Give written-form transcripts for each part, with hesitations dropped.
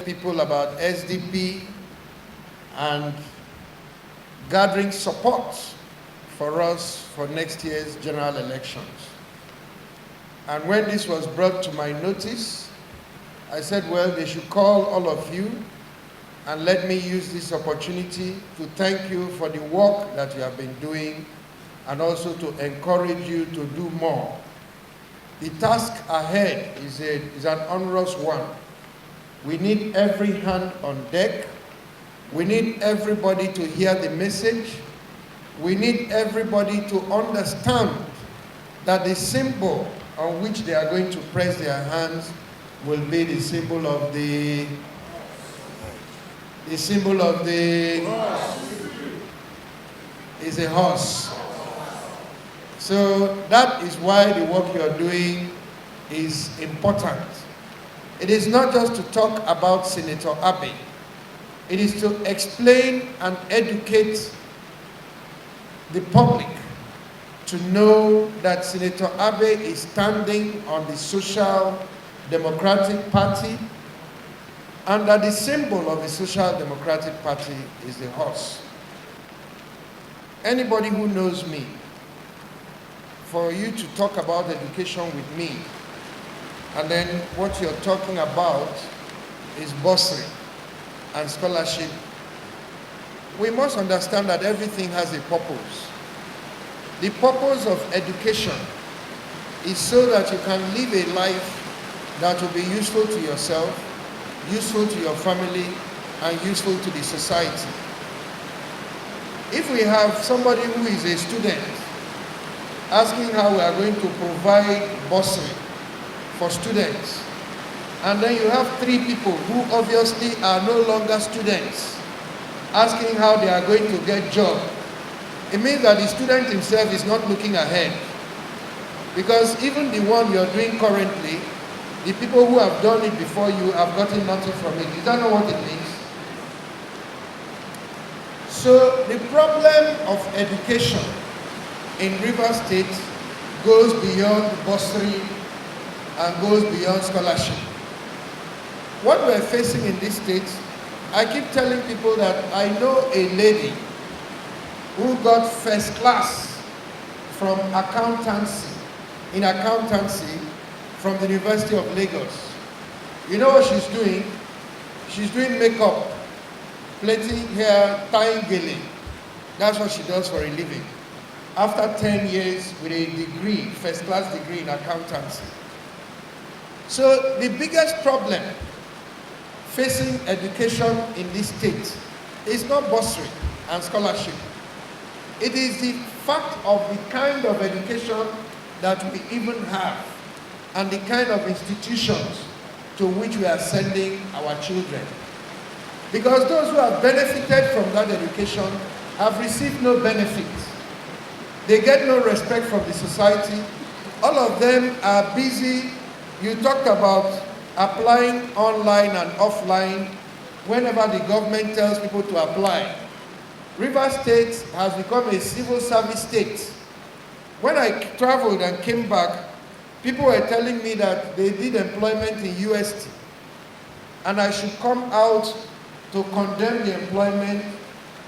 people about SDP and gathering support for us for next year's general elections. And when this was brought to my notice, I said, well, they should call all of you and let me use this opportunity to thank you for the work that you have been doing and also to encourage you to do more. The task ahead is an onerous one. We need every hand on deck. We need everybody to hear the message. We need everybody to understand that the symbol on which they are going to press their hands will be the symbol of the is a horse. So that is why the work you are doing is important. It is not just to talk about Senator Abe. It is to explain and educate the public to know that Senator Abe is standing on the Social Democratic Party and that the symbol of the Social Democratic Party is the horse. Anybody who knows me, for you to talk about education with me, and then what you're talking about is bursary and scholarship, we must understand that everything has a purpose. The purpose of education is so that you can live a life that will be useful to yourself, useful to your family, and useful to the society. If we have somebody who is a student asking how we are going to provide bursary for students, and then you have 3 people who obviously are no longer students asking how they are going to get job, it means that the student himself is not looking ahead. Because even the one you're doing currently, the people who have done it before you have gotten nothing from it. Is that not what it means? So the problem of education in Rivers State goes beyond bursary and goes beyond scholarship. What we're facing in this state, I keep telling people that I know a lady who got first class from accountancy, from the University of Lagos. You know what she's doing? She's doing makeup, plaiting hair, tying gele. That's what she does for a living. After 10 years with a degree, first class degree in accountancy. So the biggest problem facing education in this state is not bursary and scholarship. It is the fact of the kind of education that we even have and the kind of institutions to which we are sending our children. Because those who have benefited from that education have received no benefit. They get no respect from the society. All of them are busy. You talked about applying online and offline whenever the government tells people to apply. Rivers State has become a civil service state. When I traveled and came back, people were telling me that they did employment in UST and I should come out to condemn the employment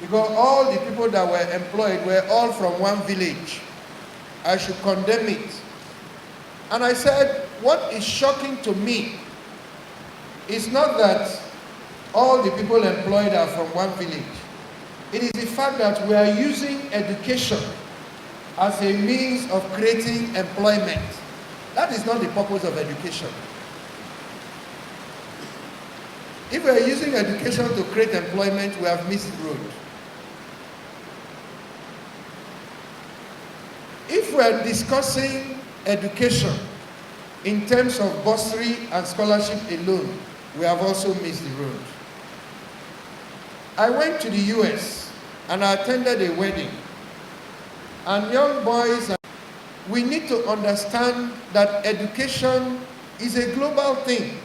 because all the people that were employed were all from one village. I should condemn it. And I said, what is shocking to me is not that all the people employed are from one village. It is the fact that we are using education as a means of creating employment. That is not the purpose of education. If we are using education to create employment, we have missed the road. If we are discussing education in terms of bursary and scholarship alone, we have also missed the road. I went to the US and I attended a wedding. And young boys, we need to understand that education is a global thing.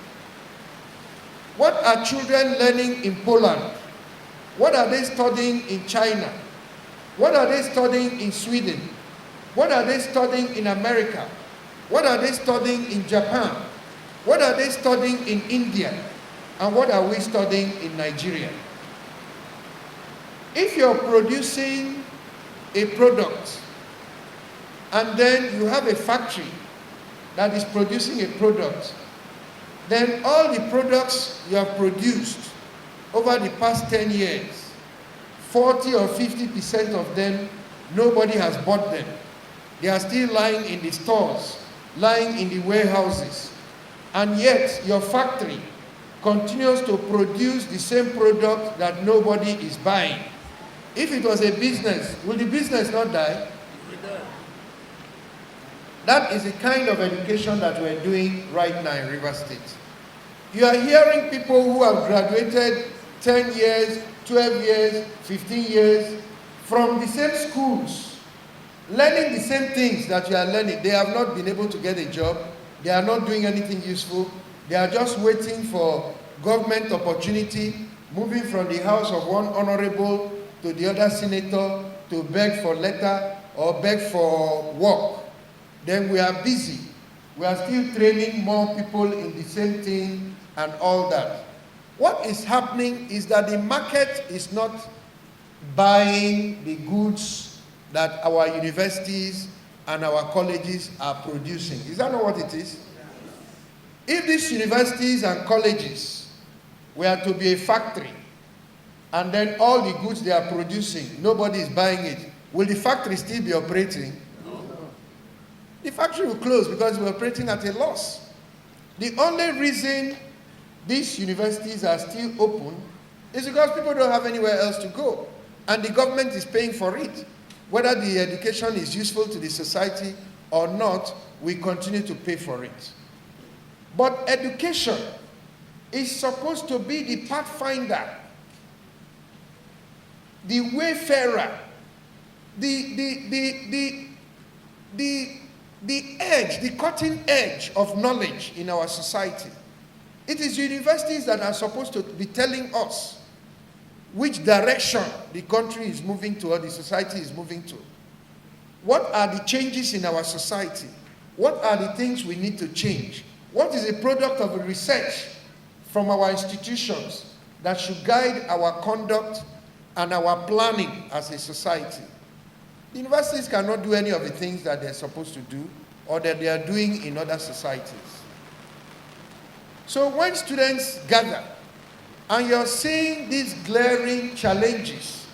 What are children learning in Poland? What are they studying in China? What are they studying in Sweden? What are they studying in America? What are they studying in Japan? What are they studying in India? And what are we studying in Nigeria? If you're producing a product and then you have a factory that is producing a product, then all the products you have produced over the past 10 years, 40 or 50% of them, nobody has bought them. They are still lying in the stores, lying in the warehouses, and yet your factory continues to produce the same product that nobody is buying. If it was a business, will the business not die? That is the kind of education that we're doing right now in Rivers State. You are hearing people who have graduated 10 years, 12 years, 15 years from the same schools, learning the same things that you are learning. They have not been able to get a job. They are not doing anything useful. They are just waiting for government opportunity, moving from the house of one honorable to the other senator to beg for letter or beg for work. Then we are busy. We are still training more people in the same thing and all that. What is happening is that the market is not buying the goods that our universities and our colleges are producing. Is that not what it is? If these universities and colleges were to be a factory, and then all the goods they are producing, nobody is buying it, will the factory still be operating? No. The factory will close because we're operating at a loss. The only reason these universities are still open is because people don't have anywhere else to go, and the government is paying for it. Whether the education is useful to the society or not, we continue to pay for it. But education is supposed to be the pathfinder, the wayfarer, the edge, the cutting edge of knowledge in our society. It is universities that are supposed to be telling us which direction the country is moving to or the society is moving to. What are the changes in our society? What are the things we need to change? What is a product of a research from our institutions that should guide our conduct and our planning as a society? The universities cannot do any of the things that they're supposed to do or that they are doing in other societies. So when students gather and you're seeing these glaring challenges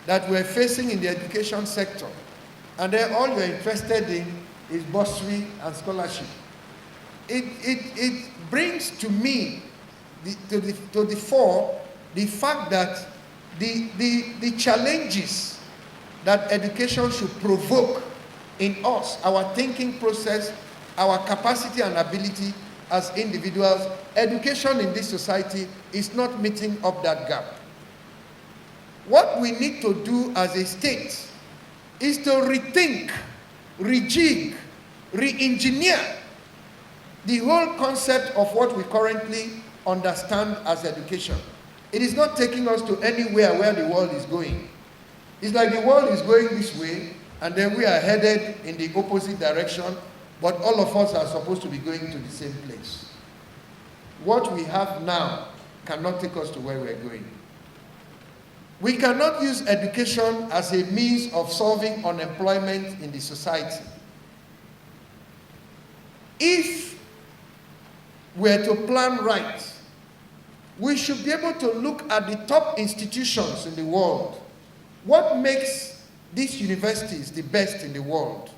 that we're facing in the education sector, and then all you're interested in is bursary and scholarship, it brings to me to the fore the fact that the challenges that education should provoke in us, our thinking process, our capacity and ability as individuals, education in this society is not meeting up that gap. What we need to do as a state is to rethink, rejig, re-engineer the whole concept of what we currently understand as education. It is not taking us to anywhere where the world is going. It's like the world is going this way, and then we are headed in the opposite direction, but all of us are supposed to be going to the same place. What we have now cannot take us to where we're going. We cannot use education as a means of solving unemployment in the society. If we're to plan right, we should be able to look at the top institutions in the world. What makes these universities the best in the world?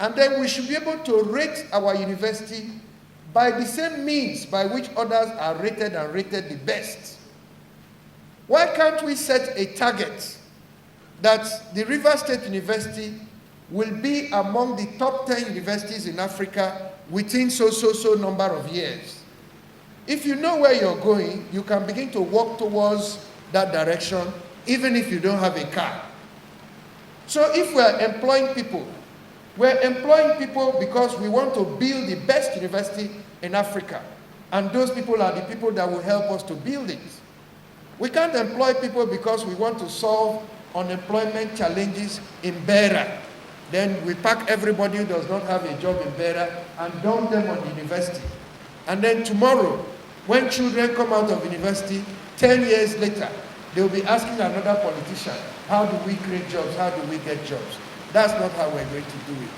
And then we should be able to rate our university by the same means by which others are rated and rated the best. Why can't we set a target that the Rivers State University will be among the top 10 universities in Africa within so number of years? If you know where you're going, you can begin to walk towards that direction, even if you don't have a car. So if we're employing people because we want to build the best university in Africa, and those people are the people that will help us to build it. We can't employ people because we want to solve unemployment challenges in Beira. Then we pack everybody who does not have a job in Beira and dump them on the university. And then tomorrow, When children come out of university, 10 years later, they'll be asking another politician, how do we create jobs? How do we get jobs? That's not how we're going to do it.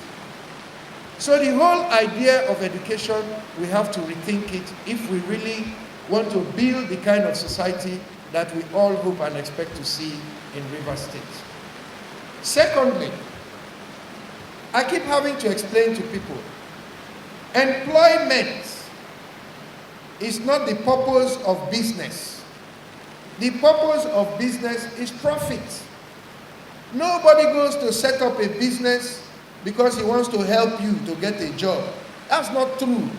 So the whole idea of education, we have to rethink it if we really want to build the kind of society that we all hope and expect to see in Rivers State. Secondly, I keep having to explain to people, employment is not the purpose of business. The purpose of business is profit. Nobody goes to set up a business because he wants to help you to get a job. That's not true.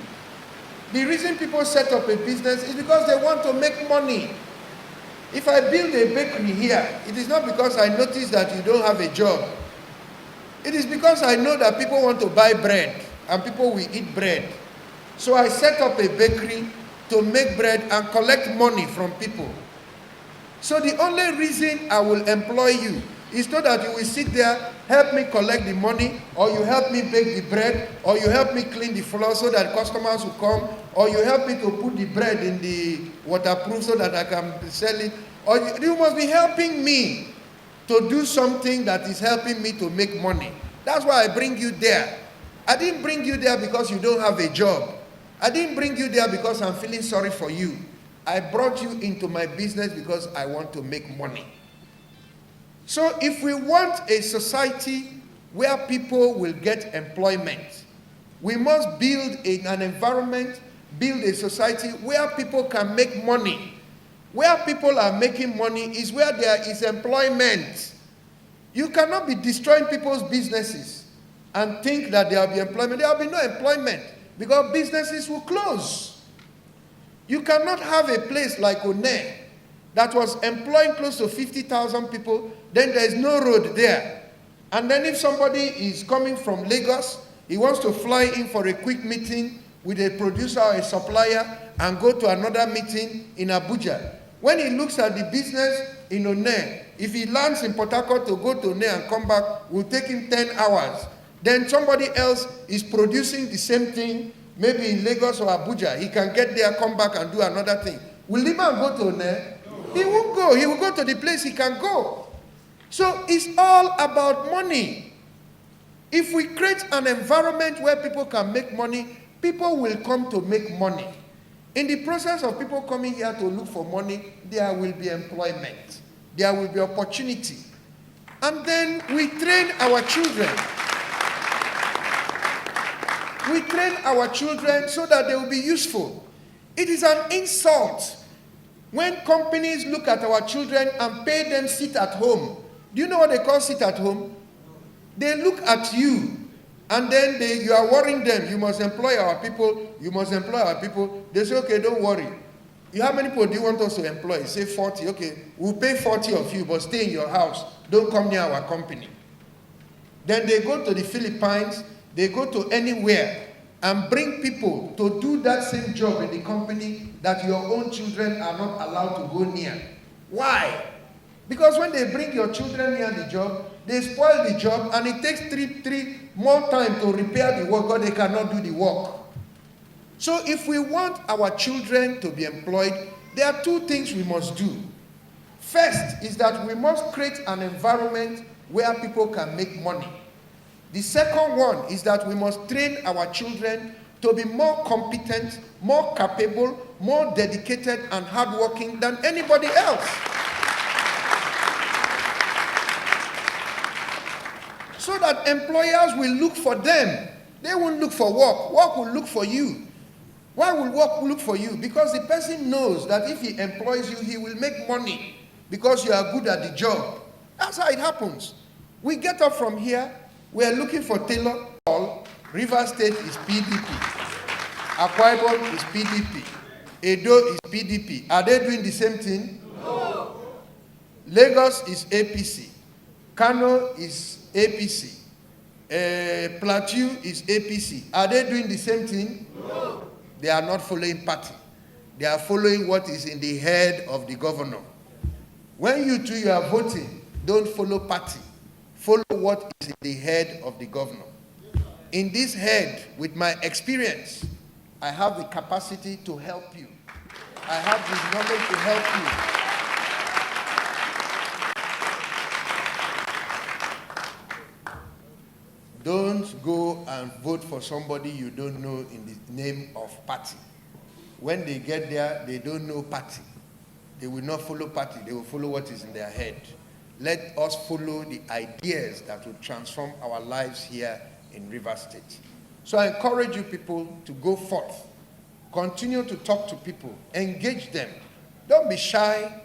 The reason people set up a business is because they want to make money. If I build a bakery here, it is not because I notice that you don't have a job. It is because I know that people want to buy bread and people will eat bread. So I set up a bakery to make bread and collect money from people. So the only reason I will employ you is so that you will sit there, help me collect the money, or you help me bake the bread, or you help me clean the floor so that customers will come, or you help me to put the bread in the waterproof so that I can sell it, or you must be helping me to do something that is helping me to make money. That's why I bring you there. I didn't bring you there because you don't have a job. I didn't bring you there because I'm feeling sorry for you. I brought you into my business because I want to make money. So if we want a society where people will get employment, we must build an environment, build a society where people can make money. Where people are making money is where there is employment. You cannot be destroying people's businesses and think that there will be employment. There will be no employment because businesses will close. You cannot have a place like One that was employing close to 50,000 people, then there is no road there. And then if somebody is coming from Lagos, he wants to fly in for a quick meeting with a producer or a supplier and go to another meeting in Abuja. When he looks at the business in One, if he lands in Port Harcourt to go to One and come back, will take him 10 hours. Then somebody else is producing the same thing, maybe in Lagos or Abuja. He can get there, come back and do another thing. Will the man go to One? He won't go. He will go to the place he can go. So it's all about money. If we create an environment where people can make money, people will come to make money. In the process of people coming here to look for money, there will be employment. There will be opportunity. And then we train our children. We train our children so that they will be useful. It is an insult when companies look at our children and pay them sit at home. Do you know what they call sit at home? They look at you and then you are worrying them. You must employ our people. You must employ our people. They say, okay, don't worry. How many people do you want us to employ? Say 40. Okay, we'll pay 40 of you, but stay in your house. Don't come near our company. Then they go to the Philippines. They go to anywhere and bring people to do that same job in the company that your own children are not allowed to go near. Why? Because when they bring your children near the job, they spoil the job and it takes three more time to repair the work because they cannot do the work. So if we want our children to be employed, there are two things we must do. First is that we must create an environment where people can make money. The second one is that we must train our children to be more competent, more capable, more dedicated and hardworking than anybody else. So that employers will look for them. They won't look for work. Work will look for you. Why will work look for you? Because the person knows that if he employs you, he will make money because you are good at the job. That's how it happens. We get up from here, we are looking for Taylor. Rivers State is PDP. Akwa Ibom is PDP. Edo is PDP. Are they doing the same thing? No. Lagos is APC. Kano is APC. Plateau is APC. Are they doing the same thing? No. They are not following party. They are following what is in the head of the governor. When you two are voting, don't follow party. Follow what is in the head of the governor. In this head, with my experience, I have the capacity to help you. I have this knowledge to help you. Don't go and vote for somebody you don't know in the name of party. When they get there, they don't know party. They will not follow party. They will follow what is in their head. Let us follow the ideas that will transform our lives here in Rivers State. So I encourage you people to go forth. Continue to talk to people. Engage them. Don't be shy.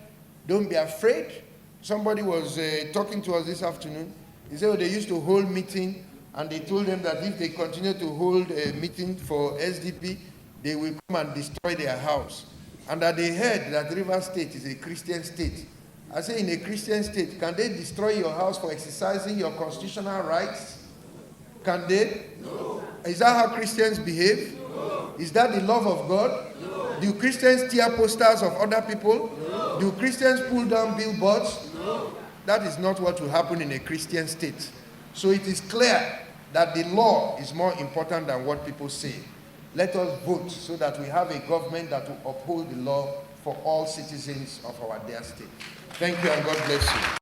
Don't be afraid. Somebody was talking to us this afternoon. He said, they used to hold meeting, and they told them that if they continue to hold a meeting for SDP, they will come and destroy their house. And that they heard that Rivers State is a Christian state. I say, in a Christian state, can they destroy your house for exercising your constitutional rights? Can they? No. Is that how Christians behave? No. Is that the love of God? No. Do Christians tear posters of other people? No. Do Christians pull down billboards? No. That is not what will happen in a Christian state. So it is clear that the law is more important than what people say. Let us vote so that we have a government that will uphold the law for all citizens of our dear state. Thank you and God bless you.